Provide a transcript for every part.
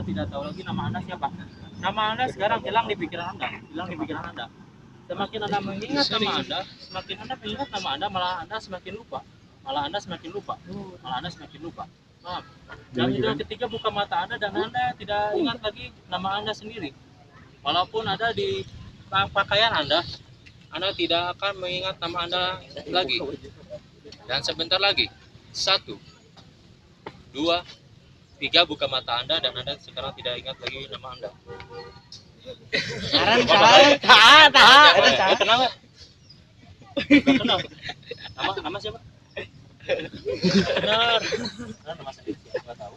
tidak tahu lagi nama Anda siapa. Nama Anda sekarang hilang di pikiran Anda. Semakin Anda mengingat nama Anda, semakin Anda mengingat nama Anda, malah Anda semakin lupa. Paham? Yang itu ketiga, buka mata Anda dan Anda tidak ingat lagi nama Anda sendiri. Walaupun ada di pakaian Anda tidak akan mengingat nama Anda lagi. Dan sebentar lagi, 1, 2, 3, buka mata Anda dan Anda sekarang tidak ingat lagi nama Anda. Kenal nggak? Kenal. Nama siapa? Benar. Nama sendiri nggak tahu.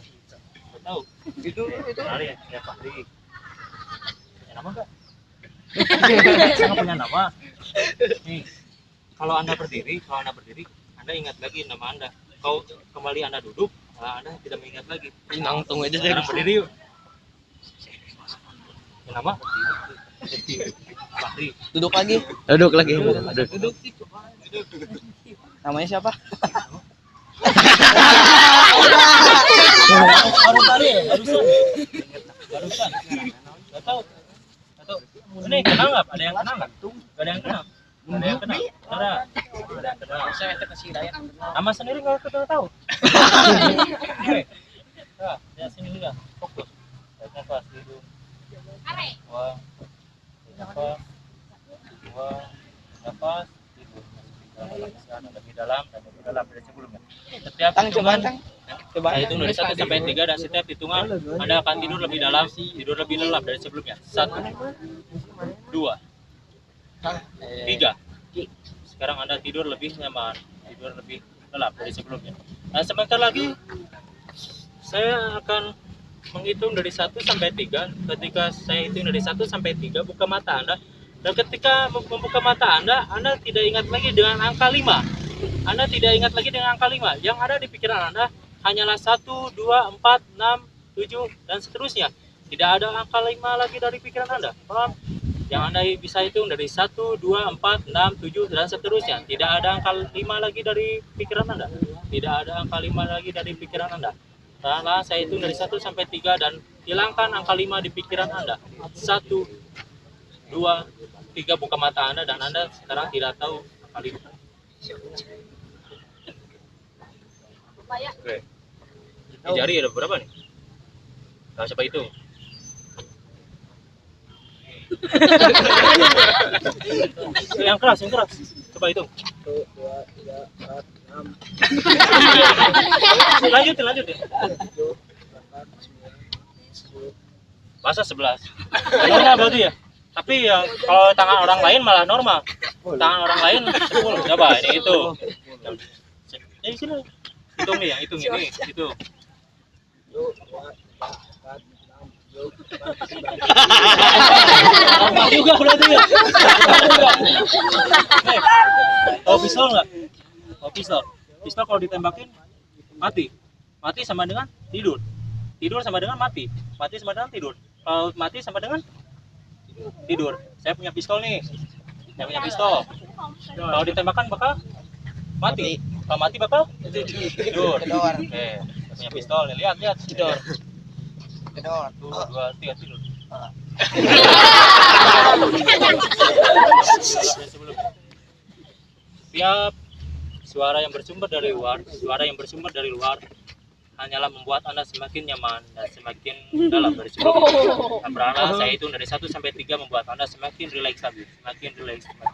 Itu. Kenal ya Fahri. Punya nama nggak? Saya nggak punya nama. Nih, kalau Anda berdiri, Anda ingat lagi nama Anda. Kalau kembali Anda duduk, Anda tidak mengingat lagi. Nangtung aja Sekarang berdiri yuk. Nama? Fahri. Duduk lagi. Duduk. Namanya siapa? Barusan. Nggak tahu. Ini kenal nggak? Ada yang kenal nggak? Nggak ada yang kenal. Saya kasih daya. Nama sendiri nggak tahu. Oke. Nah, ya sini juga. Fokus. Nafas dulu. Nafas tidur. Lebih dalam dari sebelumnya. Setiap hitungan saya hitung dari 1 sampai 3 dan setiap hitungan Anda akan tidur lebih dalam, tidur lebih lelap dari sebelumnya. 1, 2, 3. Sekarang Anda tidur lebih nyaman, tidur lebih lelap dari sebelumnya. Nah, sebentar lagi saya akan menghitung dari 1 sampai 3. Ketika saya hitung dari 1 sampai 3, buka mata Anda. Dan ketika membuka mata Anda tidak ingat lagi dengan angka 5. Anda tidak ingat lagi dengan angka 5. Yang ada di pikiran Anda hanyalah 1, 2, 4, 6, 7, dan seterusnya. Tidak ada angka 5 lagi dari pikiran Anda. Paham? Yang Anda bisa hitung dari 1, 2, 4, 6, 7, dan seterusnya. Tidak ada angka 5 lagi dari pikiran Anda. Tidak ada angka 5 lagi dari pikiran Anda. Karena saya hitung dari 1 sampai 3 dan hilangkan angka 5 di pikiran Anda. 1, 2, 3, buka mata Anda dan Anda sekarang tidak tahu angka 5. Oke. Di jari ada berapa nih? Tahu siapa itu? Yang keras. Coba hitung. 1, 2, 3, 4, 6. Lanjutin. 7, 8, 9, 10. Masa 11. Normal berarti ya? Tapi ya kalau tangan orang lain malah normal. Tangan orang lain 10. Coba ini itu. Jadi sini. Hitung nih, yang hitung ini. Itu. 1, 2, 3, 4, 6, 7, 8, 9. Normal juga berarti ya. Tahu pistol nggak? Pistol kalau ditembakin mati sama dengan tidur sama dengan mati sama dengan tidur. Kalau mati sama dengan tidur. Saya punya pistol nih. Kalau ditembakkan bakal mati. Kalau mati bakal tidur. Saya punya pistol nih. Lihat tidur. 1, 2, 3 tidur. Tiap suara yang bersumber dari luar hanyalah membuat Anda semakin nyaman dan semakin dalam dari sebelumnya. Karena saya hitung dari 1 sampai 3 membuat Anda semakin rileks lagi, semakin rileks. 1,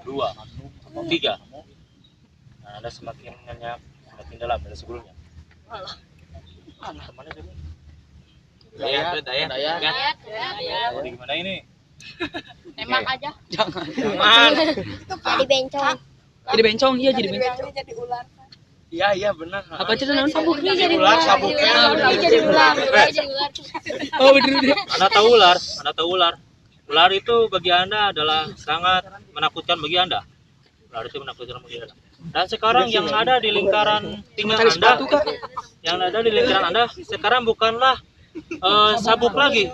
2, 3. Nah, Anda semakin nyenyak, semakin dalam dari sebelumnya. Kemana sih? Daya. Mau di gimana ini? Tembak aja. Jangan. Jadi bencong. Iya jadi bencong. Jadi ular. Iya benar. Apa itu namanya? Sabuknya jadi ular, ular. sabuknya. Jadi ular. Oh bener. Anda tahu ular. Ular itu bagi Anda adalah sangat menakutkan bagi Anda. Dan sekarang yang ada di lingkaran pinggang Anda, sekarang bukanlah sabuk lagi.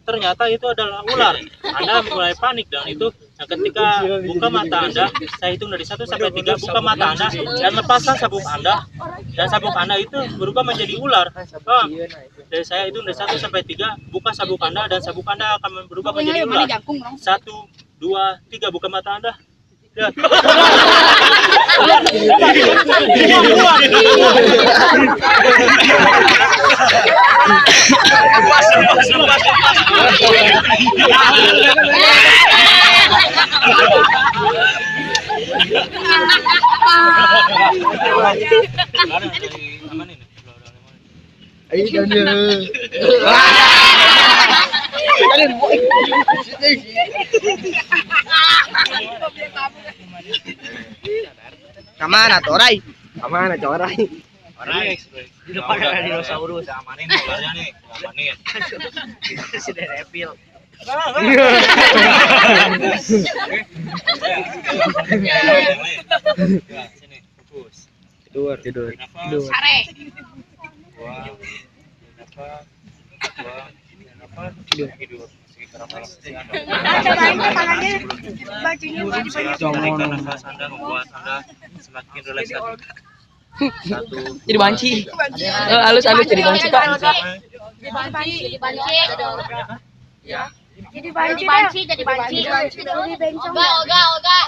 Ternyata itu adalah ular. Anda mulai panik dan itu Nah, ketika buka mata Anda, saya hitung dari 1 sampai 3, buka mata Anda dan lepaskan sabuk Anda. Dan sabuk Anda itu berubah menjadi ular. Paham? Dari saya hitung dari 1 sampai 3, buka sabuk Anda dan sabuk Anda akan berubah menjadi ular. 1, 2, 3, buka mata Anda. Ya. Kamana toray? Kamana toray? Orang di depan ada dinosaurus, amanin ularnya nih, amanin. Sudah repil. Sini, fokus. Tidur. Sare. Tidur. Tangannya Nafas Anda membuat Anda semakin rileks lagi. 1. Jadi banci. Halus jadi banci Pak. Jadi banci.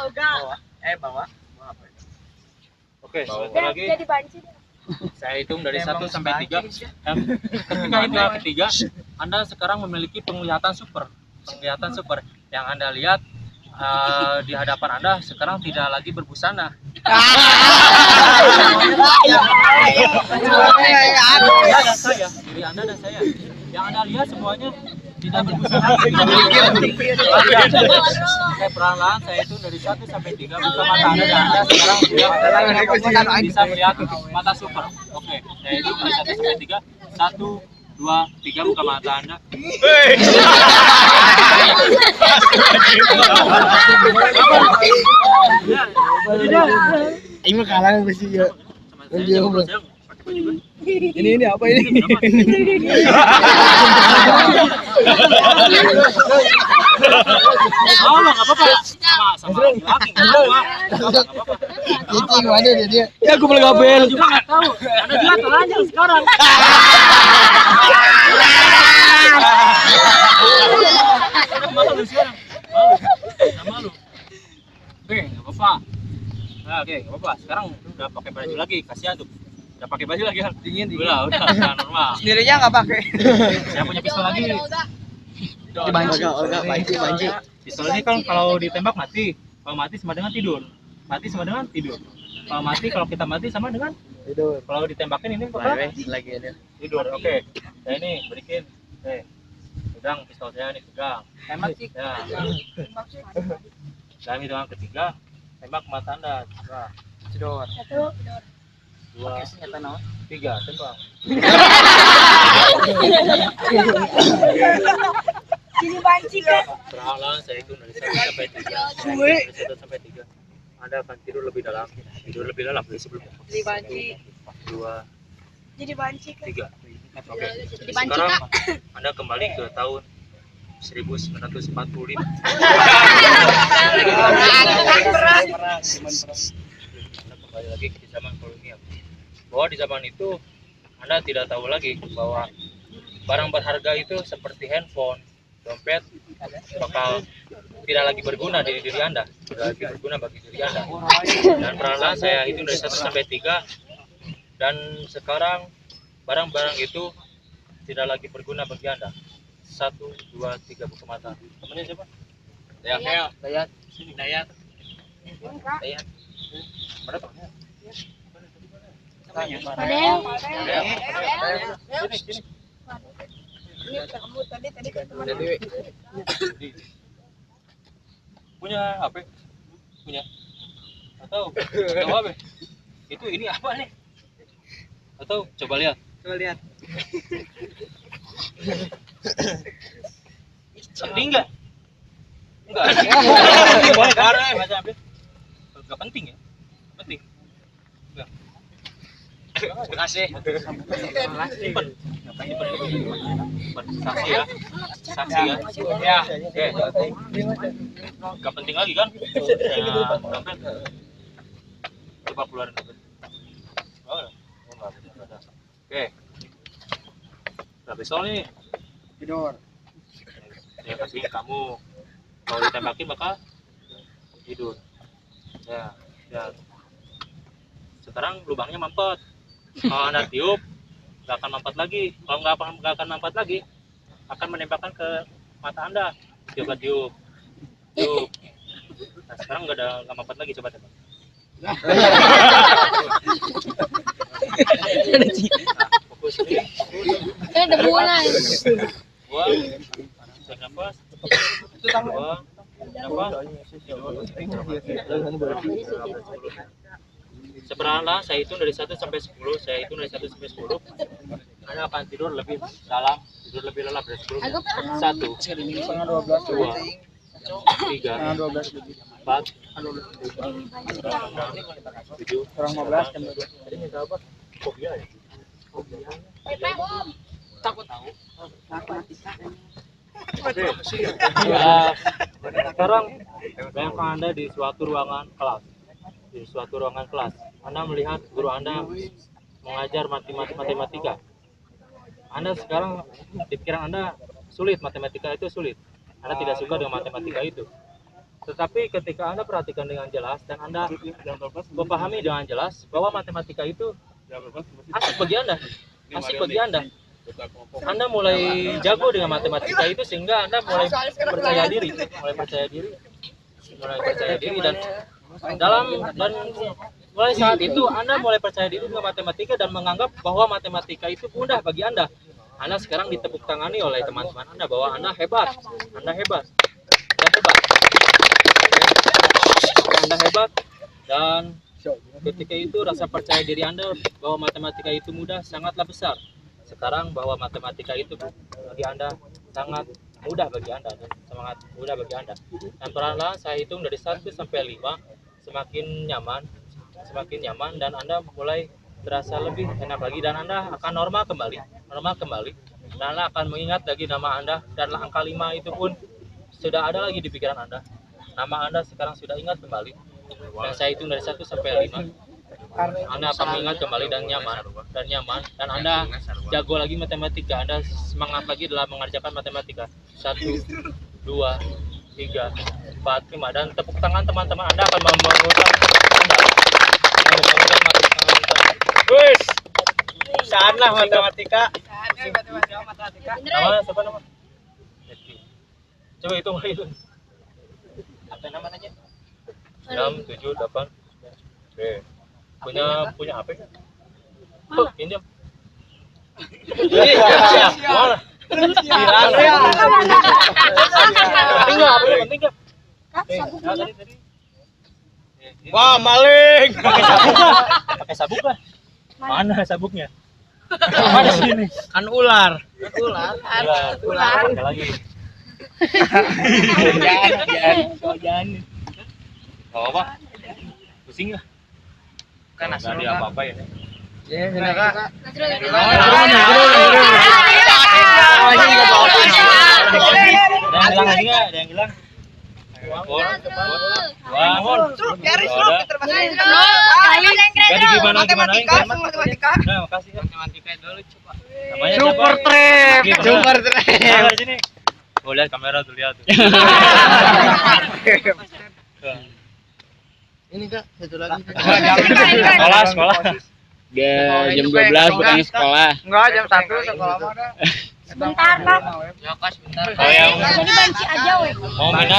Oga. Bawa. Oke, sebentar lagi. Saya hitung dari 1 sampai 3. Ketika itu yang ketiga, Anda sekarang memiliki penglihatan super. Yang Anda lihat di hadapan Anda sekarang tidak lagi berbusana. Diri Anda dan saya. Yang Anda lihat semuanya tidak berbusana. Oke, perlahan saya hitung dari 1 sampai 3, buka mata Anda dan Anda sekarang sudah bisa melihat mata super. Oke, saya hitung dari 1 sampai 3. 1, 2, 3, buka mata Anda. Ini kalangan besi ya. Ini apa ini? Oh, nggak apa-apa. Sama laki-laki. Nggak apa-apa. Cici mana dia? Ya aku boleh gabel. Juga nggak tahu. Anda juga telanjang sekarang. Malu sekarang. Malu. Oke, nggak apa-apa. Nah, oke, nggak apa-apa. Sekarang udah pakai baju lagi, kasihan tuh. Udah pakai baju lagi kan? Dingin. Udah, sekarang normal. Sendirinya nggak pakai. Saya punya pistol lagi. Banci. Pistol ini kan kalau ditembak mati. Kalau mati sama dengan tidur. Kalau mati, kalau kita mati sama dengan Tidur. kalau ditembakin ini bakal Lagi ada. tidur. Oke. Saya ini berikin. Pegang pistol saya nih, pegang. Tembak sih. Ya. Dalam hitungan ketiga, tembak mata Anda. Nah, Tidur. 2, 3, tembak. Jadi banci kan. Perlahan saya hitung dari 1 sampai 3. Anda akan tidur lebih dalam dari sebelumnya. Jadi banci. 2, Jadi banci kan. 3. Oke. Jadi banci Sekarang Kak. Anda kembali ke tahun 1945. Anda kembali lagi ke zaman kolonial. Bahwa di zaman itu Anda tidak tahu lagi bahwa barang berharga itu seperti handphone, dompet bakal tidak lagi berguna di diri Anda, tidak lagi berguna bagi diri Anda. Dan perlahan saya hitung dari 1 sampai 3, dan sekarang barang-barang itu tidak lagi berguna bagi Anda. 1, 2, 3, buka mata. Temennya siapa? Dayat. Sini. Dayat. Mana temannya? Sini. Punya HP? Punya? Atau apa? Itu ini apa nih? Atau coba lihat. Ini enggak? Enggak. Boleh bareng macam apa? Enggak penting ya? Penting. Enggak. Terima kasih. Simpen. Saksi ya. Saksi ya. Ya. Oke. Gak penting lagi kan? Ya, dompet. Coba keluarin dompet. Oh, enggak ada. Oke. Udah pistol nih. Tidur. Ya pasti kamu kalau ditembakin bakal tidur. Ya, ya. Sekarang lubangnya mampet. Kalau Anda tiup, nggak akan mampet lagi. Kalau nggak akan mampet lagi, akan menembakkan ke mata Anda. Coba tiup, tiup. Nah, sekarang nggak mampet lagi, coba tembak. Nah, fokus ini, Ada buana. buang, tarik nafas, buang, nafas. Sebenarnya saya hitung dari 1 sampai 10, saya hitung dari 1 sampai 10. Anda akan tidur lebih dalam, tidur lebih lelap dari 10. 1, 2, 3, 4, 7, Kurang 15 jam 12. ini berapa? Fobia ya? Takut. Ya, sekarang bayangkan Anda di suatu ruangan kelas. Di suatu ruangan kelas, Anda melihat guru Anda mengajar matematika. Anda sekarang di pikiran Anda sulit, matematika itu sulit. Anda tidak suka dengan matematika itu. Tetapi ketika Anda perhatikan dengan jelas dan Anda memahami dengan jelas bahwa matematika itu asik bagi Anda, asik bagi Anda. Anda mulai jago dengan matematika itu sehingga Anda mulai percaya diri, dan mulai saat itu Anda mulai percaya diri dengan matematika dan menganggap bahwa matematika itu mudah bagi Anda. Anda sekarang ditepuk tangani oleh teman-teman Anda bahwa Anda hebat, Anda hebat, Anda hebat, dan ketika itu rasa percaya diri Anda bahwa matematika itu mudah sangatlah besar. Sekarang bahwa matematika itu bagi Anda sangat mudah bagi Anda, sangat mudah bagi Anda. Dan perlahan saya hitung dari 1 sampai 5, semakin nyaman dan Anda mulai terasa lebih enak lagi dan Anda akan normal kembali. Dan Anda akan mengingat lagi nama Anda dan angka 5 itu pun sudah ada lagi di pikiran Anda. Nama Anda sekarang sudah ingat kembali. Dan saya hitung dari 1 sampai 5. Anda akan mengingat kembali dan nyaman dan Anda jago lagi matematika. Anda semangat lagi dalam mengerjakan matematika. 1, 2, 3, 4, 5 dan tepuk tangan teman-teman Anda akan membangunkan Anda. Wis. Sana matematika. Nama siapa nama? Coba hitung itu. Apa namanya? 6, 7, 8. Oke. Punya HP kan? Oh, pinjam. Mana? Penting enggak? Tadi. Wah, maling. Pakai sabuk kan? Mana sabuknya? Mana sini? Kan ular. Ular. Ada lagi. Jangan. Enggak apa. Pusing lah. Kan Enggak ada apa-apa ya. Ya, Kak. Ada yang hilang. Jadi gimana? Nah, makasih ya. Matematika dulu coba. Namanya Super siapa? trip. Gimana? Super trip. Nah, sini. Oh, lihat kamera tuh, lihat tuh. Ini Kak, satu lagi. Sekolah. Dia jam 12 pulang sekolah. Enggak, jam 1 sekolah mah. Sebentar, Pak. Ya, Kak, sebentar. Oh, yang Jadi banci aja, weh. mau minat